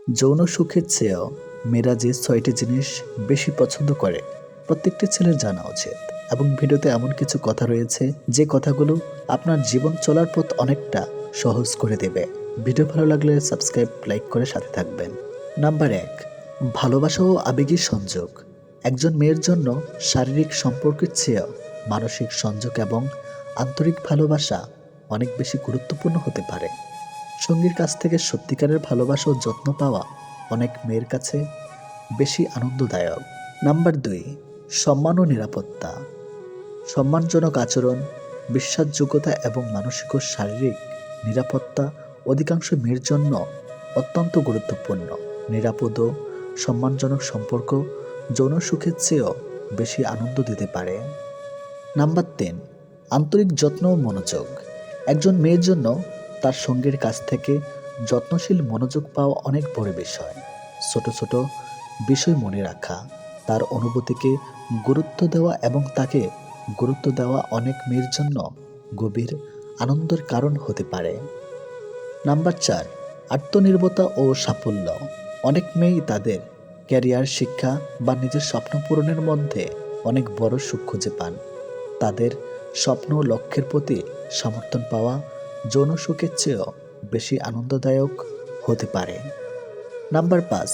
যৌন সুখের চেয়েও মেয়েরা যে ৬টি জিনিস বেশি পছন্দ করে প্রত্যেকটি ছেলের জানা উচিত। এবং ভিডিওতে এমন কিছু কথা রয়েছে যে কথাগুলো আপনার জীবন চলার পথ অনেকটা সহজ করে দেবে। ভিডিও ভালো লাগলে সাবস্ক্রাইব, লাইক করে সাথে থাকবেন। নাম্বার ১, ভালোবাসা ও আবেগী সংযোগ। একজন মেয়ের জন্য শারীরিক সম্পর্কের চেয়েও মানসিক সংযোগ এবং আন্তরিক ভালোবাসা অনেক বেশি গুরুত্বপূর্ণ হতে পারে। সঙ্গীর কাছ থেকে সত্যিকারের ভালোবাসা ও যত্ন পাওয়া অনেক মেয়ের কাছে বেশি আনন্দদায়ক। নাম্বার ২, সম্মান ও নিরাপত্তা। সম্মানজনক আচরণ, বিশ্বাসযোগ্যতা এবং মানসিক ও শারীরিক নিরাপত্তা অধিকাংশ মেয়ের জন্য অত্যন্ত গুরুত্বপূর্ণ। নিরাপদ ও সম্মানজনক সম্পর্ক যৌন সুখের চেয়েও বেশি আনন্দ দিতে পারে। নাম্বার ৩, আন্তরিক যত্ন ও মনোযোগ। একজন মেয়ের জন্য তার সঙ্গীর কাছ থেকে যত্নশীল মনোযোগ পাওয়া অনেক বড় বিষয়। ছোট ছোট বিষয় মনে রাখা, তার অনুভূতিকে গুরুত্ব দেওয়া এবং তাকে গুরুত্ব দেওয়া অনেক মেয়ের জন্য গভীর আনন্দের কারণ হতে পারে। নাম্বার ৪, আত্মনির্ভরতা ও সাফল্য। অনেক মেয়েই তাদের ক্যারিয়ার, শিক্ষা বা নিজের স্বপ্ন পূরণের মধ্যে অনেক বড় সুখ খুঁজে পান। তাদের স্বপ্ন ও লক্ষ্যের প্রতি সমর্থন পাওয়া যৌন সুখের চেয়েও বেশি আনন্দদায়ক হতে পারে। নাম্বার ৫,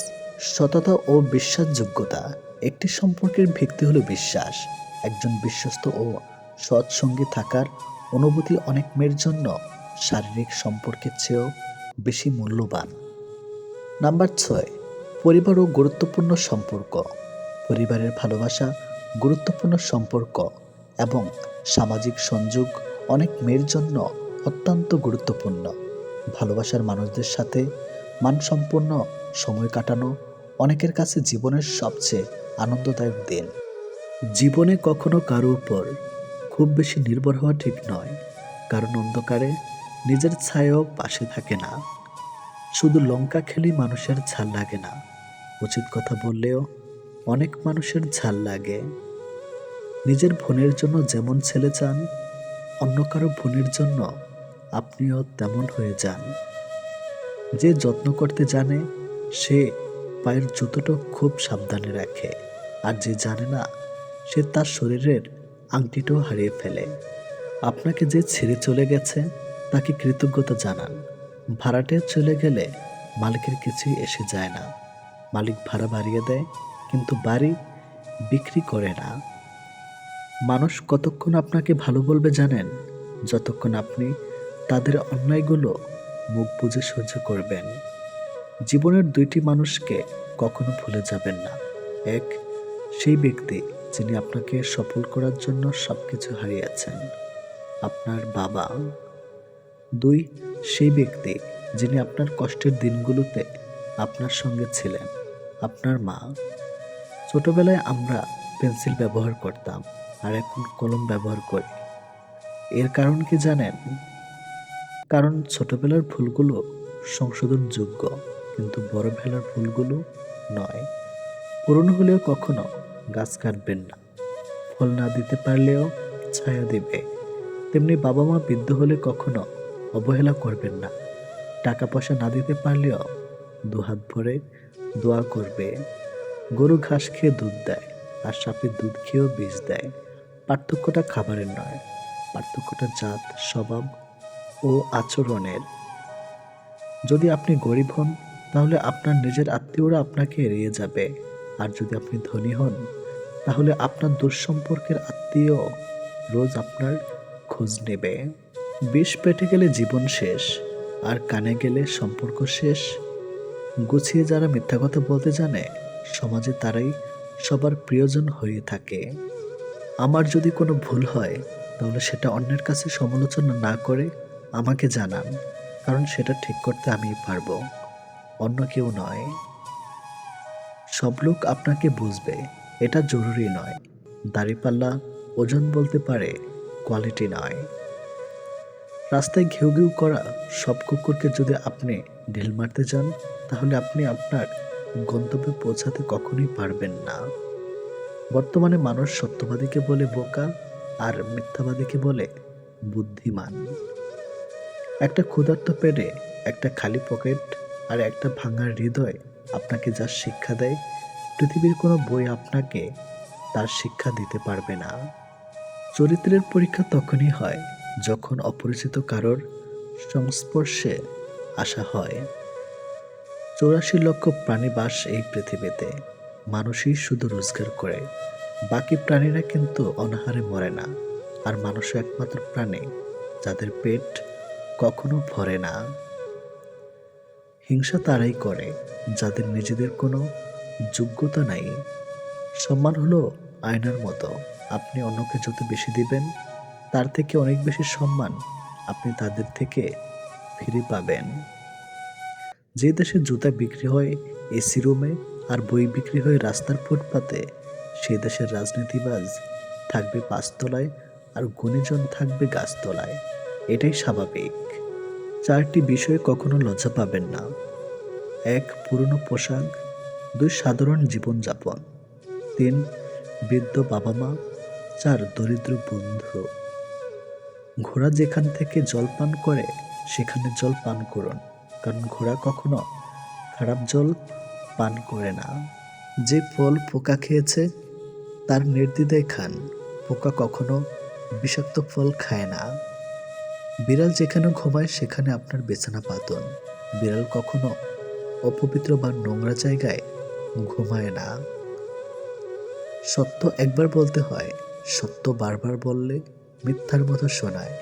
সততা ও বিশ্বাসযোগ্যতা। একটি সম্পর্কের ভিত্তি হলো বিশ্বাস। একজন বিশ্বস্ত ও সৎ সঙ্গী থাকার অনুভূতি অনেক মেয়ের জন্য শারীরিক সম্পর্কের চেয়েও বেশি মূল্যবান। নাম্বার ৬, পরিবার ও গুরুত্বপূর্ণ সম্পর্ক। পরিবারের ভালোবাসা, গুরুত্বপূর্ণ সম্পর্ক এবং সামাজিক সংযোগ অনেক মেয়ের জন্য অত্যন্ত গুরুত্বপূর্ণ। ভালোবাসার মানুষদের সাথে মানসম্পন্ন সময় কাটানো অনেকের কাছে জীবনের সবচেয়ে আনন্দদায়ক দিন। জীবনে কখনো কারো উপর খুব বেশি নির্ভর হওয়া ঠিক নয়, কারণ অন্ধকারে নিজের ছায়াও পাশে থাকে না। শুধু লঙ্কা খেলেই মানুষের ঝাল লাগে না, উচিত কথা বললেও অনেক মানুষের ঝাল লাগে। নিজের বোনের জন্য যেমন ছেলে চান, অন্য কারো বোনের জন্য আপনিও তেমন হয়ে যান। যে যত্ন করতে জানে সে পায়ের জুতোটা খুব সাবধানে রাখে, আর যে জানে না সে তার শরীরের আংটিটাও হারিয়ে ফেলে। আপনাকে যে ছেড়ে চলে গেছে তাকে কৃতজ্ঞতা জানান। ভাড়াটে চলে গেলে মালিকের কিছুই এসে যায় না। মালিক ভাড়া বাড়িয়ে দেয় কিন্তু বাড়ি বিক্রি করে না। মানুষ কতক্ষণ আপনাকে ভালো বলবে জানেন? যতক্ষণ আপনি তাদের অন্যায়গুলো মুখ বুজে সহ্য করবেন। জীবনের ২টি মানুষকে কখনো ভুলে যাবেন না। এক, সেই ব্যক্তি যিনি আপনাকে সফল করার জন্য সবকিছু হারিয়েছেন, আপনার বাবা। ২, সেই ব্যক্তি যিনি আপনার কষ্টের দিনগুলোতে আপনার সঙ্গে ছিলেন, আপনার মা। ছোটবেলায় আমরা পেন্সিল ব্যবহার করতাম আর এখন কলম ব্যবহার করি। এর কারণ কি জানেন? কারণ ছোটবেলার ভুলগুলো সংশোধনযোগ্য, কিন্তু বড়বেলার ভুলগুলো নয়। পুরনো হলেও কখনো গাছ কাটবেন না। ফল না দিতে পারলেও ছায়া দেবে। তেমনি বাবা মা বৃদ্ধ হলে কখনো অবহেলা করবেন না। টাকা পয়সা না দিতে পারলেও দুহাত ভরে দোয়া করবে। গরু ঘাস খেয়ে দুধ দেয়, আর সাপে দুধ খেয়েও বিষ দেয়। পার্থক্যটা খাবারের নয়, পার্থক্যটা জাত, স্বভাব ও আচরণের। যদি আপনি গরিব হন তাহলে আপনার নিজের আত্মীয়রা আপনাকে এড়িয়ে যাবে, আর যদি আপনি ধনী হন তাহলে আপনার দুঃসম্পর্কের আত্মীয় রোজ আপনার খোঁজ নেবে। বিষ পেটে গেলে জীবন শেষ, আর কানে গেলে সম্পর্ক শেষ। গুছিয়ে যারা মিথ্যা কথা বলতে জানে সমাজে তারাই সবার প্রিয়জন হয়ে থাকে। আমার যদি কোনো ভুল হয় তাহলে সেটা অন্যের কাছে সমালোচনা না করে আমাকে জানান, কারণ সেটা ঠিক করতে আমিই পারবো, অন্য কেউ নয়। সব লোক আপনাকে বুঝবে এটা জরুরি নয়। দাড়িপাল্লা ওজন বলতে পারে, কোয়ালিটি নয়। রাস্তায় ঘেউ ঘেউ করা সব কুকুরকে যদি আপনি ঢিল মারতে যান তাহলে আপনি আপনার গন্তব্যে পৌঁছাতে কখনোই পারবেন না। বর্তমানে মানুষ সত্যবাদীকে বলে বোকা, আর মিথ্যাবাদীকে বলে বুদ্ধিমান। একটা ক্ষুধার্ত পেটে একটা খালি পকেট আর একটা ভাঙা হৃদয় আপনাকে যা শিক্ষা দেয়, পৃথিবীর কোনো বই আপনাকে তার শিক্ষা দিতে পারবে না। চরিত্রের পরীক্ষা তখনই হয় যখন অপরিচিত কারোর সংস্পর্শে আসা হয়। 84 লক্ষ প্রাণী বাস এই পৃথিবীতে। মানুষই শুধু রোজগার করে, বাকি প্রাণীরা কিন্তু অনাহারে মরে না। আর মানুষও একমাত্র প্রাণী যাদের পেট কখনো ভরে না। হিংসা তারাই করে যাদের নিজেদের কোনো যোগ্যতা নাই। সম্মান হলো আয়নার মতো, আপনি অন্যকে যত বেশি দিবেন, তার থেকে অনেক বেশি সম্মান আপনি তাদের থেকে ফিরে পাবেন। যে দেশে জুতা বিক্রি হয় এসি রুমে আর বই বিক্রি হয় রাস্তার ফুটপাতে, সেই দেশের রাজনীতিবাজ থাকবে পাঁচতলায় আর গুণীজন থাকবে গাছতলায়। এটাই স্বাভাবিক। 4টি বিষয়ে কখনো লজ্জা পাবেন না। 1. পুরনো পোশাক। 2. সাধারণ জীবনযাপন। 3. বৃদ্ধ বাবা মা। 4. দরিদ্র বন্ধু। ঘোড়া যেখান থেকে জল পান করে সেখানে জল পান করুন, কারণ ঘোড়া কখনো খারাপ জল পান করে না। যে ফল পোকা খেয়েছে তার নির্দ্বিধায় খান, পোকা কখনো বিষাক্ত ফল খায় না। বিড়াল যেখানে ঘুমায় সেখানে আপনার বিছানা পাতুন, বিড়াল কখনো অপবিত্র বা নোংরা জায়গায় ঘুমায় না। সত্য একবার বলতে হয়, সত্য বারবার বললে মিথ্যার মতো শোনায়।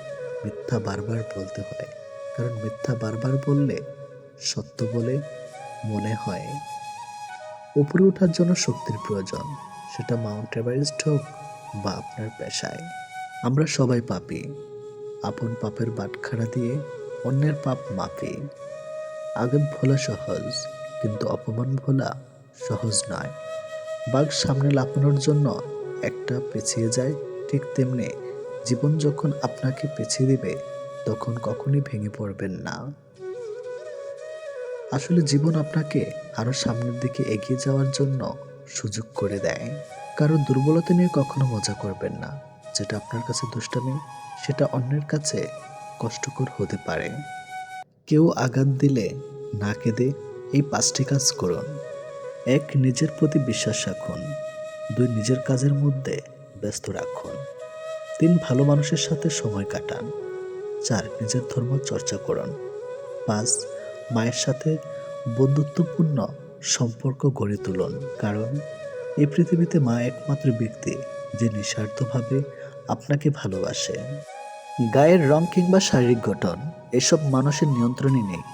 মিথ্যা বারবার বলতে হয়, কারণ মিথ্যা বারবার বললে সত্য বলে মনে হয়। উপরে ওঠার জন্য শক্তির প্রয়োজন, সেটা মাউন্ট এভারেস্ট হোক বা আপনার পেশায়। আমরা সবাই পাপী। আপন পাপের বাটখারা দিয়ে অন্যের পাপ মাপি। আঘাত ভোলা সহজ, কিন্তু অপমান ভোলা সহজ নয়। বাঘ সামনে লাফানোর জন্য একটা পেছিয়ে যায়, ঠিক তেমনি জীবন যখন আপনাকে পেছিয়ে দিবে তখন কখনই ভেঙে পড়বেন না। আসলে জীবন আপনাকে আরো সামনের দিকে এগিয়ে যাওয়ার জন্য সুযোগ করে দেয়। কারো দুর্বলতা নিয়ে কখনো মজা করবেন না। যেটা আপনার কাছে দুষ্টামি, সেটা অন্যের কাছে কষ্টকর হতে পারে। কেউ আঘাত দিলে না কেঁদে এই 5টি কাজ করুন। 1. নিজের প্রতি বিশ্বাস রাখুন। 2. নিজের কাজের মধ্যে ব্যস্ত রাখুন। 3. ভালো মানুষের সাথে সময় কাটান। 4. নিজের ধর্ম চর্চা করুন। 5. মায়ের সাথে বন্ধুত্বপূর্ণ সম্পর্ক গড়ে তুলুন, কারণ এই পৃথিবীতে মা একমাত্র ব্যক্তি যে নিঃস্বার্থভাবে আপনাকে ভালোবাসে। গায়ের রং কিংবা শারীরিক গঠন এসব মানুষের নিয়ন্ত্রণে নেই।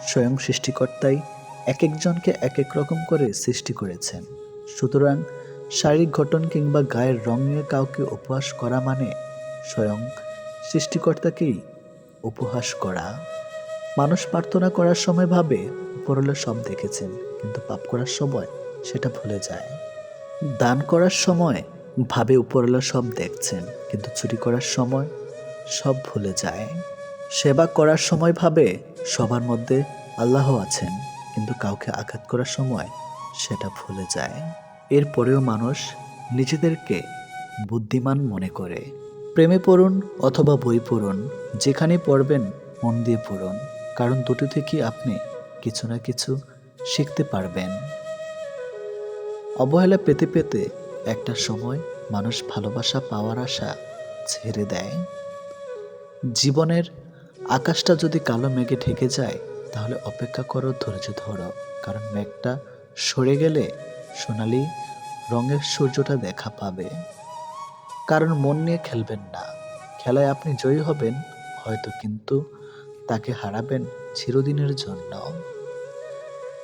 স্বয়ং সৃষ্টিকর্তাই এক একজনকে এক এক রকম করে সৃষ্টি করেছেন। সুতরাং শারীরিক গঠন কিংবা গায়ের রং নিয়ে কাউকে উপহাস করা মানে স্বয়ং সৃষ্টিকর্তাকেই উপহাস করা। মানুষ প্রার্থনা করার সময় ভাবে উপরওয়ালা সব দেখেছেন, কিন্তু পাপ করার সময় সেটা ভুলে যায়। দান করার সময় ভাবে উপরওয়ালা সব দেখছেন, কিন্তু চুরি করার সময় সব ভুলে যায়। সেবা করার সময় ভাবে সবার মধ্যে আল্লাহ আছেন, কিন্তু কাউকে আঘাত করার সময় সেটা ভুলে যায়। এরপরেও মানুষ নিজেদেরকে বুদ্ধিমান মনে করে। প্রেমে পড়ুন অথবা বই পড়ুন, যেখানে পড়বেন মন দিয়ে পড়ুন, কারণ দুটো থেকে আপনি কিছু না কিছু শিখতে পারবেন। অবহেলা পেতে পেতে একটা সময় মানুষ ভালোবাসা পাওয়ার আশা ছেড়ে দেয়। জীবনের আকাশটা যদি কালো মেঘে ঢেকে যায়, তাহলে অপেক্ষা করো, ধৈর্য ধরো, কারণ মেঘটা সরে গেলে সোনালি রঙের সূর্যটা দেখা পাবে। কারণ মন নিয়ে খেলবেন না। খেলায় আপনি জয়ী হবেন হয়তো, কিন্তু তাকে হারাবেন চিরদিনের জন্য।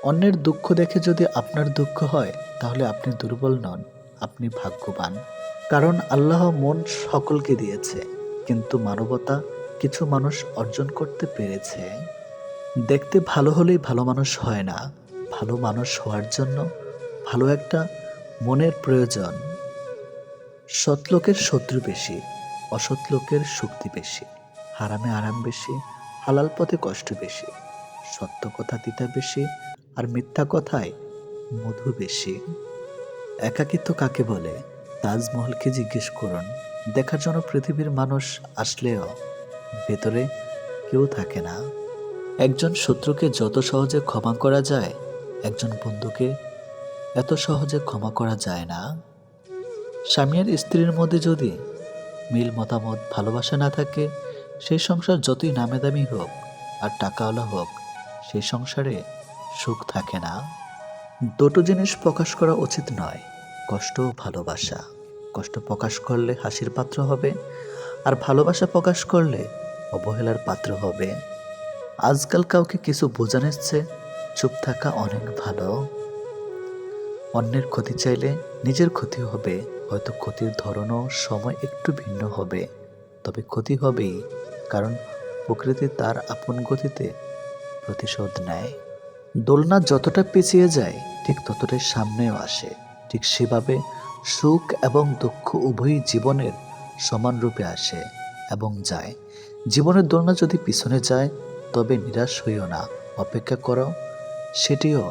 অন্যের দুঃখ দেখে যদি আপনার দুঃখ হয়, তাহলে আপনি দুর্বল নন, আপনি ভাগ্যবান। কারণ আল্লাহ মন সকলকে দিয়েছে, কিন্তু মানবতা কিছু মানুষ অর্জন করতে পেরেছে। দেখতে ভালো হলেই ভালো মানুষ হয় না। ভালো মানুষ হওয়ার জন্য ভালো একটা মনের প্রয়োজন। সৎ লোকের শত্রু বেশি, অসৎ লোকের শক্তি বেশি। হারামে আরাম বেশি, হালাল পথে কষ্ট বেশি। সত্য কথা তিতা বেশি, আর মিথ্যা কথায় মধু বেশি। একাকিত্ব কাকে বলে? তাজমহলকে জিজ্ঞেস করুন। দেখার জন্য পৃথিবীর মানুষ আসলেও ভেতরে কেউ থাকে না। একজন শত্রুকে যত সহজে ক্ষমা করা যায়, একজন বন্ধুকে এত সহজে ক্ষমা করা যায় না। স্বামী আর স্ত্রীর মধ্যে যদি মিল মতামত ভালোবাসা না থাকে, সেই সংসার যতই নামে দামি হোক আর টাকাওয়ালা হোক, সেই সংসারে সুখ থাকে না। দুটো জিনিস প্রকাশ করা উচিত নয়, কষ্ট ও ভালোবাসা। কষ্ট প্রকাশ করলে হাসির পাত্র হবে, আর ভালোবাসা প্রকাশ করলে অবহেলার পাত্র হবে। আজকাল কাউকে কিছু বোঝানোর চেয়ে চুপ থাকা অনেক ভালো। অন্যের ক্ষতি চাইলে নিজের ক্ষতি হবে, হয়তো ক্ষতির ধরনও সময় একটু ভিন্ন হবে, তবে ক্ষতি হবেই, কারণ প্রকৃতি তার আপন গতিতে প্রতিশোধ নেয়। দোলনা যতটা পিছিয়ে যায় ঠিক ততটাই সামনেও আসে। ঠিক সেভাবে সুখ এবং দুঃখ উভয়ই জীবনের সমান রূপে আসে এবং যায়। জীবনের দোলনা যদি পিছনে যায় তবে নিরাশ হইও না, অপেক্ষা করো, সেটিও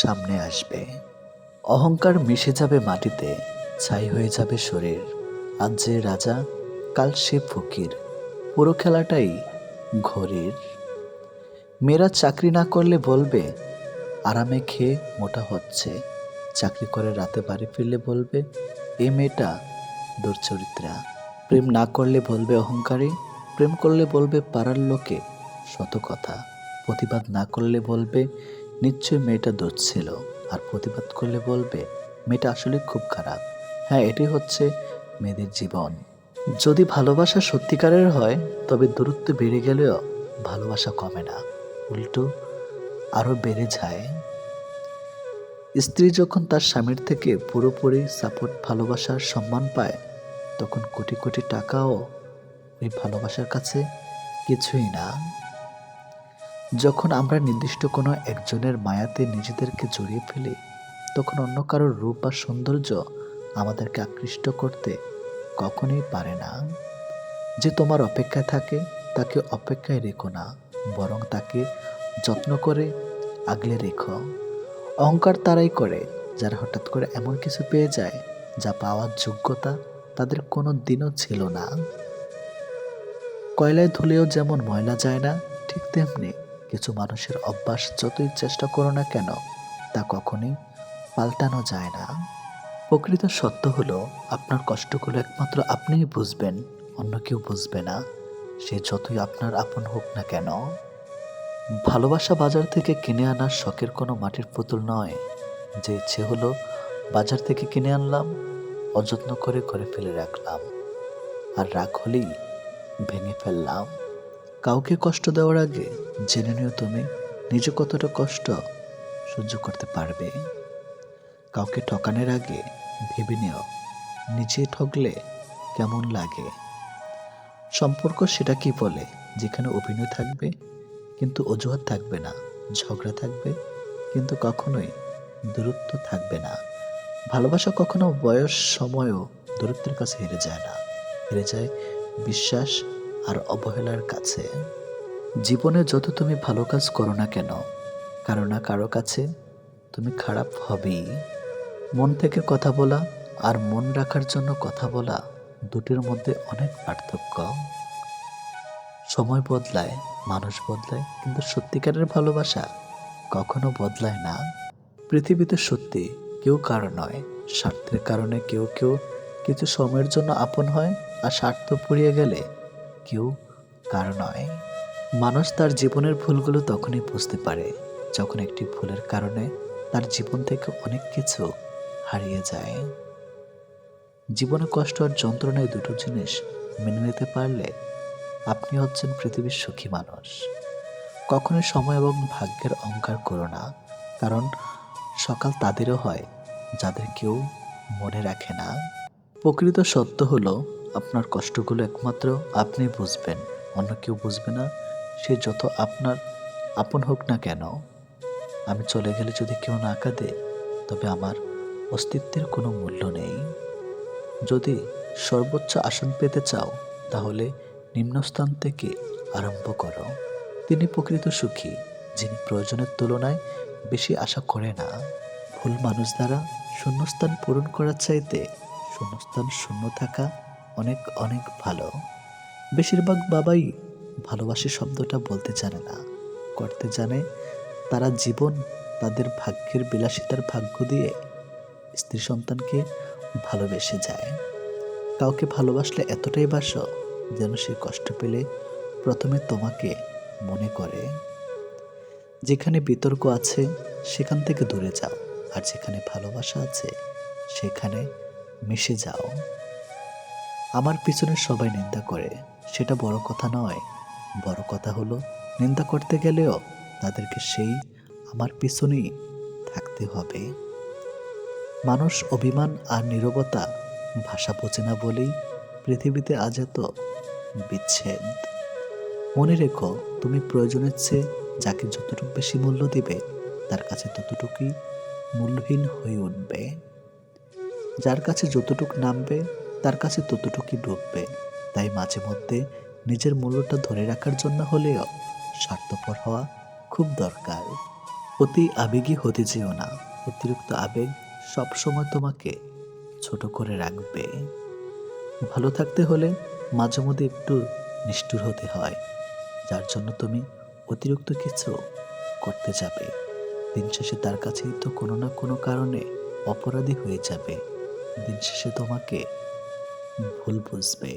সামনে আসবে। অহংকার মিশে যাবে মাটিতে, ছাই হয়ে যাবে শরীর। আজ যে রাজা, কাল সে ফকির, পুরো খেলাটাই ঘড়ির। মেয়েরা চাকরি না করলে বলবে আরামে খেয়ে মোটা হচ্ছে, চাকরি করে রাতে বাড়ি ফিরলে বলবে এই মেয়েটা দুর্চরিত্রা। প্রেম না করলে বলবে অহংকারী, প্রেম করলে বলবে পাড়ার লোকে শত কথা। প্রতিবাদ না করলে বলবে নিশ্চয়ই মেয়েটা দোষ ছিল, আর প্রতিবাদ করলে বলবে মেয়েটা আসলে খুব খারাপ। হ্যাঁ, এটি হচ্ছে মেয়েদের জীবন। যদি ভালোবাসা সত্যিকারের হয় তবে দূরত্ব বেড়ে গেলেও ভালোবাসা কমে না, উল্টো আরও বেড়ে যায়। স্ত্রী যখন তার স্বামীর থেকে পুরোপুরি সাপোর্ট, ভালোবাসার সম্মান পায়, তখন কোটি কোটি টাকাও ওই ভালোবাসার কাছে কিছুই না। যখন আমরা নির্দিষ্ট কোনো একজনের মায়াতে নিজেদেরকে জড়িয়ে ফেলি, তখন অন্য কারোর রূপ বা সৌন্দর্য আমাদেরকে আকৃষ্ট করতে কখনোই পারে না। যে তোমার অপেক্ষায় থাকে তাকে অপেক্ষায় রেখো না, বরং তাকে যত্ন করে আগলে রেখো। অহংকার তারাই করে যারা হঠাৎ করে এমন কিছু পেয়ে যায় যা পাওয়ার যোগ্যতা তাদের কোনো দিনও ছিল না। কয়লায় ধুলেও যেমন ময়লা যায় না, ঠিক তেমনি কিছু মানুষের অভ্যাস যতই চেষ্টা করো না কেন তা কখনোই পাল্টানো যায় না। প্রকৃত সত্য হলো আপনার কষ্টগুলো একমাত্র আপনিই বুঝবেন, অন্য কেউ বুঝবে না, সে যতই আপনার আপন হোক না কেন। ভালোবাসা বাজার থেকে কিনে আনার শখের কোনো মাটির পুতুল নয়, যে ইচ্ছে হলো বাজার থেকে কিনে আনলাম, অযত্ন করে ঘরে ফেলে রাখলাম, আর রাগ হলেই ভেঙে ফেললাম। কাউকে কষ্ট দেওয়ার আগে জেনে নিও তুমি নিজে কতটা কষ্ট সহ্য করতে পারবে। কাউকে ঠকানোর আগে ভেবে নিও নিজে ঠকলে কেমন লাগে। সম্পর্ক সেটা কি বলে যেখানে অভিনয় থাকবে কিন্তু অজুহাত থাকবে না, ঝগড়া থাকবে কিন্তু কখনোই দূরত্ব থাকবে না। ভালোবাসা কখনো বয়স, সময়ও দূরত্বের কাছে হেরে যায় না, হেরে যায় বিশ্বাস আর অবহেলার কাছে। জীবনে যত তুমি ভালো কাজ করো না কেন, কারো না কারো কাছে তুমি খারাপ হবেই। মন থেকে কথা বলা আর মন রাখার জন্য কথা বলা, দুটির মধ্যে অনেক পার্থক্য। সময় বদলায়, মানুষ বদলায়, কিন্তু সত্যিকারের ভালোবাসা কখনো বদলায় না। পৃথিবীতে সত্যি কেউ কারো নয়, স্বার্থের কারণে কেউ কেউ কিছু সময়ের জন্য আপন হয়, আর স্বার্থ ফুরিয়ে গেলে কেউ কারো নয়। মানুষ তার জীবনের ভুলগুলো তখনই বুঝতে পারে যখন একটি ভুলের কারণে তার জীবন থেকে অনেক কিছু হারিয়ে যায়। জীবনে কষ্ট আর যন্ত্রণায় দুটো জিনিস মেনে নিতে পারলে আপনি হচ্ছেন পৃথিবীর সুখী মানুষ। কখনোই সময় এবং ভাগ্যের অহংকার করো না, কারণ সকাল তাদেরও হয় যাদের কেউ মনে রাখে না। প্রকৃত সত্য হলো আপনার কষ্টগুলো একমাত্র আপনি বুঝবেন, অন্য কেউ বুঝবে না, সে যত আপনার আপন হোক না কেন। আমি চলে গেলে যদি কেউ না কাঁদে তবে আমার অস্তিত্বের কোনো মূল্য নেই। যদি সর্বোচ্চ আসন পেতে চাও তাহলে নিম্নস্থান থেকে আরম্ভ করো। তিনি প্রকৃত সুখী যিনি প্রয়োজনের তুলনায় বেশি আশা করে না। ভুল মানুষ দ্বারা শূন্যস্থান পূরণ করার চাইতে শূন্যস্থান শূন্য থাকা অনেক অনেক ভালো। বেশিরভাগ বাবাই ভালোবাসি শব্দটা বলতে জানে না, করতে জানে তারা জীবন তাদের ভাগ্যের বিলাসিতার ভাগ্য দিয়ে স্ত্রী সন্তানকে ভালোবেসে যায়। কাউকে ভালোবাসলে এতটাই বাসো যেন সে কষ্ট পেলে প্রথমে তোমাকে মনে করে। যেখানে বিতর্ক আছে সেখান থেকে দূরে যাও, আর যেখানে ভালোবাসা আছে সেখানে মিশে যাও। আমার পিছনে সবাই নিন্দা করে, সেটা বড় কথা নয়। বড় কথা হলো নিন্দা করতে গেলেও তাদেরকে সেই আমার পিছনেই থাকতে হবে। মানুষ অভিমান আর নীরবতা ভাষা বোঝে না বলেই পৃথিবীতে আজ এত বিচ্ছেদ। মনে রেখো, তুমি প্রয়োজনের চেয়ে যাকে যতটুকু বেশি মূল্য দিবে তার কাছে ততটুকুই মূল্যহীন হয়ে উঠবে। যার কাছে যতটুকু নামবে তার কাছে ততটুকুই ডুববে। তাই মাঝে মধ্যে নিজের মূল্যটা ধরে রাখার জন্য হলেও স্বার্থপর হওয়া খুব দরকার। অতি আবেগী হতে যেও না। অতিরিক্ত আবেগ সবসময় তোমাকে ছোট করে রাখবে। ভালো থাকতে হলে মাঝে মধ্যে একটু নিষ্ঠুর হতে হয়, যার জন্য তুমি অতিরিক্ত কিছু করতে যাবে। দিন শেষে তার কাছেই তো কোনো না কোনো কারণে অপরাধী হয়ে যাবে। দিন শেষে তোমাকে ভুল বুঝবে।